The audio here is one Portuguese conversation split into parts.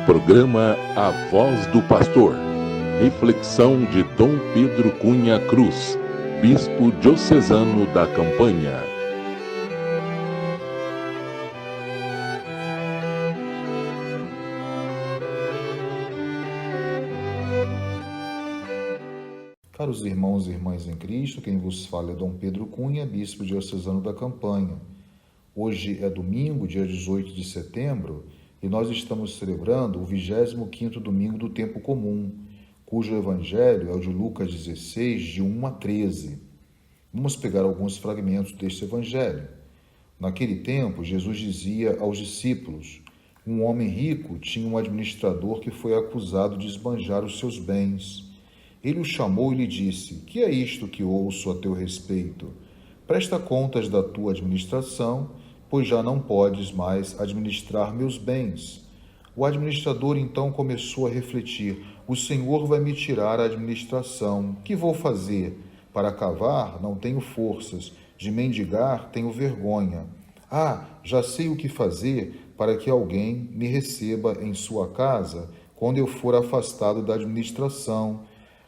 Programa A Voz do Pastor. Reflexão de Dom Pedro Cunha Cruz, Bispo Diocesano da Campanha. Caros irmãos e irmãs em Cristo, quem vos fala é Dom Pedro Cunha, Bispo Diocesano da Campanha. Hoje é domingo, dia 18 de setembro, e nós estamos celebrando o 25º domingo do tempo comum, cujo evangelho é o de Lucas 16, de 1 a 13. Vamos pegar alguns fragmentos deste evangelho. Naquele tempo, Jesus dizia aos discípulos: um homem rico tinha um administrador que foi acusado de esbanjar os seus bens. Ele o chamou e lhe disse: que é isto que ouço a teu respeito? Presta contas da tua administração, pois já não podes mais administrar meus bens. O administrador então começou a refletir: o Senhor vai me tirar a administração. Que vou fazer? Para cavar, não tenho forças. De mendigar, tenho vergonha. Já sei o que fazer para que alguém me receba em sua casa quando eu for afastado da administração.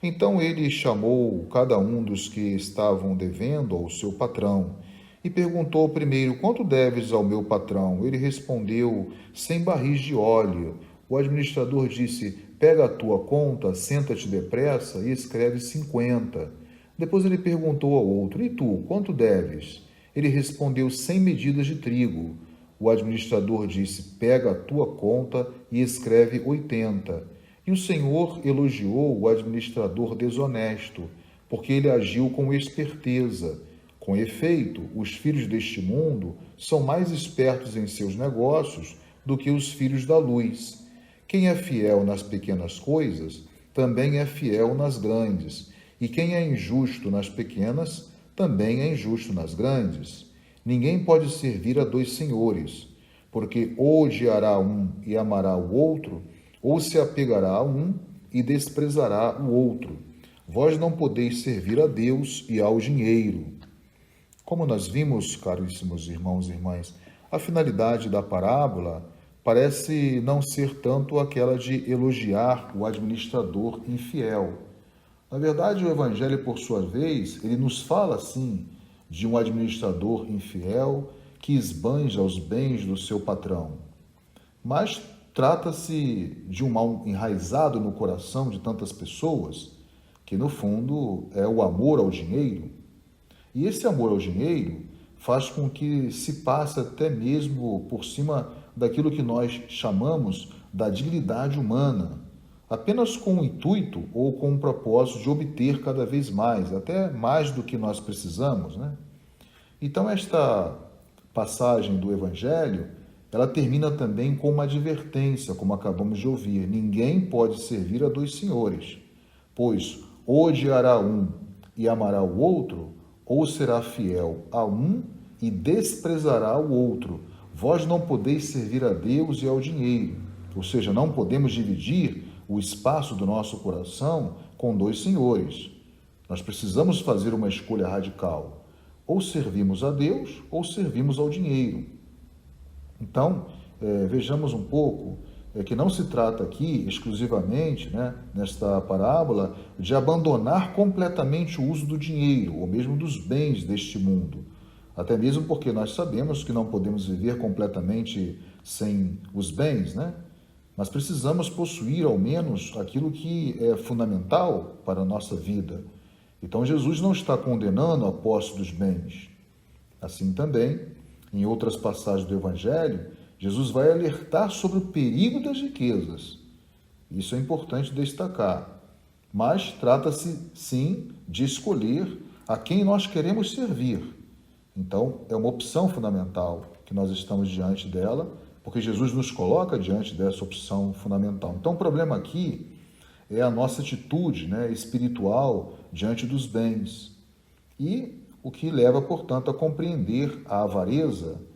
Então ele chamou cada um dos que estavam devendo ao seu patrão e perguntou ao primeiro: quanto deves ao meu patrão? Ele respondeu: 100 barris de óleo. O administrador disse: pega a tua conta, senta-te depressa e escreve 50. Depois ele perguntou ao outro: e tu, quanto deves? Ele respondeu: 100 medidas de trigo. O administrador disse: pega a tua conta e escreve 80. E o Senhor elogiou o administrador desonesto, porque ele agiu com esperteza. Com efeito, os filhos deste mundo são mais espertos em seus negócios do que os filhos da luz. Quem é fiel nas pequenas coisas, também é fiel nas grandes. E quem é injusto nas pequenas, também é injusto nas grandes. Ninguém pode servir a dois senhores, porque ou odiará um e amará o outro, ou se apegará a um e desprezará o outro. Vós não podeis servir a Deus e ao dinheiro. Como nós vimos, caríssimos irmãos e irmãs, a finalidade da parábola parece não ser tanto aquela de elogiar o administrador infiel. Na verdade, o Evangelho, por sua vez, ele nos fala, sim, de um administrador infiel que esbanja os bens do seu patrão. Mas trata-se de um mal enraizado no coração de tantas pessoas, que no fundo é o amor ao dinheiro. E esse amor ao dinheiro faz com que se passe até mesmo por cima daquilo que nós chamamos da dignidade humana, apenas com o intuito ou com o propósito de obter cada vez mais, até mais do que nós precisamos, né? Então esta passagem do Evangelho, ela termina também com uma advertência, como acabamos de ouvir: ninguém pode servir a dois senhores, pois ou odiará um e amará o outro, ou será fiel a um e desprezará o outro. Vós não podeis servir a Deus e ao dinheiro. Ou seja, não podemos dividir o espaço do nosso coração com dois senhores. Nós precisamos fazer uma escolha radical. Ou servimos a Deus ou servimos ao dinheiro. Então, vejamos um pouco que não se trata aqui exclusivamente, nesta parábola, de abandonar completamente o uso do dinheiro, ou mesmo dos bens deste mundo. Até mesmo porque nós sabemos que não podemos viver completamente sem os bens, Mas precisamos possuir ao menos aquilo que é fundamental para a nossa vida. Então Jesus não está condenando a posse dos bens. Assim também, em outras passagens do Evangelho, Jesus vai alertar sobre o perigo das riquezas. Isso é importante destacar. Mas trata-se, sim, de escolher a quem nós queremos servir. Então, é uma opção fundamental que nós estamos diante dela, porque Jesus nos coloca diante dessa opção fundamental. Então, o problema aqui é a nossa atitude espiritual diante dos bens. E o que leva, portanto, a compreender a avareza.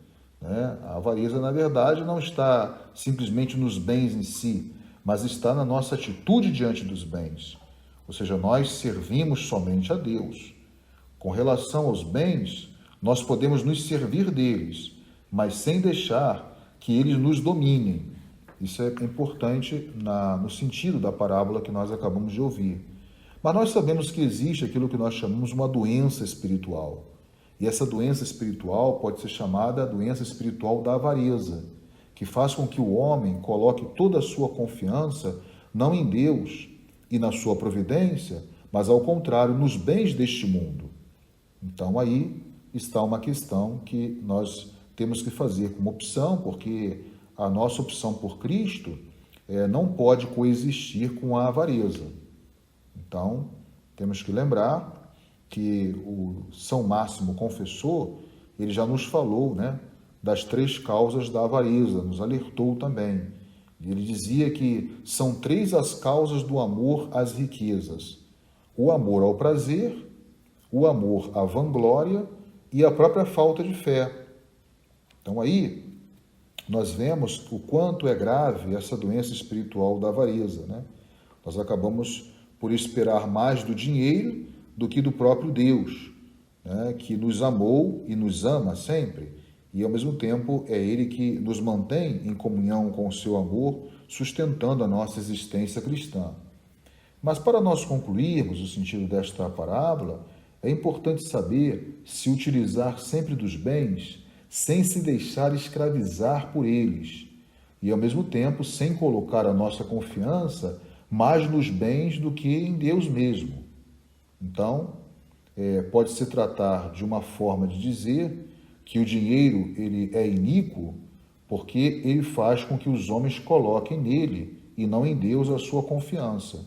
A avareza, na verdade, não está simplesmente nos bens em si, mas está na nossa atitude diante dos bens. Ou seja, nós servimos somente a Deus. Com relação aos bens, nós podemos nos servir deles, mas sem deixar que eles nos dominem. Isso é importante no sentido da parábola que nós acabamos de ouvir. Mas nós sabemos que existe aquilo que nós chamamos uma doença espiritual. E essa doença espiritual pode ser chamada a doença espiritual da avareza, que faz com que o homem coloque toda a sua confiança não em Deus e na sua providência, mas ao contrário, nos bens deste mundo. Então aí está uma questão que nós temos que fazer como opção, porque a nossa opção por Cristo não pode coexistir com a avareza. Então, temos que lembrar que o São Máximo Confessor, ele já nos falou, né, das 3 causas da avareza, nos alertou também. Ele dizia que são 3 as causas do amor às riquezas: o amor ao prazer, o amor à vanglória e a própria falta de fé. Então aí nós vemos o quanto é grave essa doença espiritual da avareza, né? Nós acabamos por esperar mais do dinheiro do que do próprio Deus, né? Que nos amou e nos ama sempre, e ao mesmo tempo é Ele que nos mantém em comunhão com o seu amor, sustentando a nossa existência cristã. Mas para nós concluirmos o sentido desta parábola, é importante saber se utilizar sempre dos bens sem se deixar escravizar por eles e, ao mesmo tempo, sem colocar a nossa confiança mais nos bens do que em Deus mesmo. Então, pode-se tratar de uma forma de dizer que o dinheiro ele é iníquo porque ele faz com que os homens coloquem nele e não em Deus a sua confiança.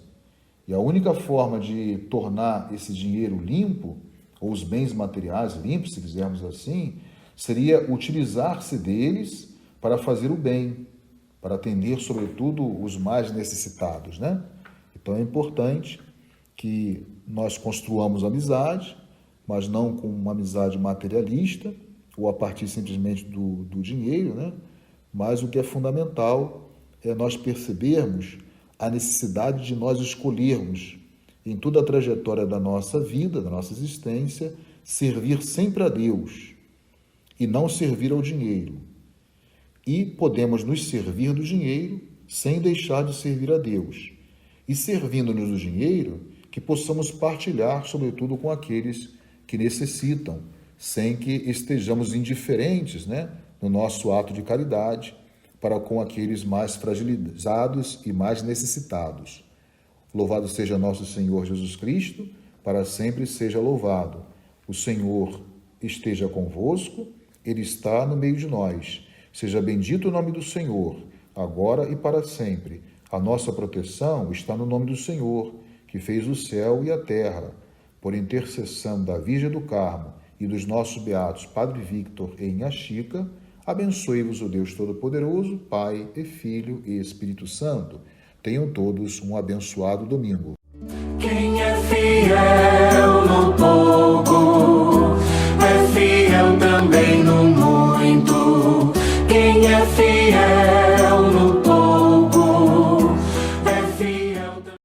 E a única forma de tornar esse dinheiro limpo, ou os bens materiais limpos, se quisermos assim, seria utilizar-se deles para fazer o bem, para atender, sobretudo, os mais necessitados, né? Então é importante que nós construamos amizade, mas não com uma amizade materialista, ou a partir simplesmente do dinheiro, né? Mas o que é fundamental é nós percebermos a necessidade de nós escolhermos, em toda a trajetória da nossa vida, da nossa existência, servir sempre a Deus e não servir ao dinheiro. E podemos nos servir do dinheiro sem deixar de servir a Deus. E servindo-nos do dinheiro, que possamos partilhar, sobretudo, com aqueles que necessitam, sem que estejamos indiferentes, né, no nosso ato de caridade para com aqueles mais fragilizados e mais necessitados. Louvado seja nosso Senhor Jesus Cristo, para sempre seja louvado. O Senhor esteja convosco, Ele está no meio de nós. Seja bendito o nome do Senhor, agora e para sempre. A nossa proteção está no nome do Senhor, que fez o céu e a terra. Por intercessão da Virgem do Carmo e dos nossos beatos Padre Victor e Inha Chica, abençoe-vos o Deus Todo-Poderoso, Pai e Filho e Espírito Santo. Tenham todos um abençoado domingo.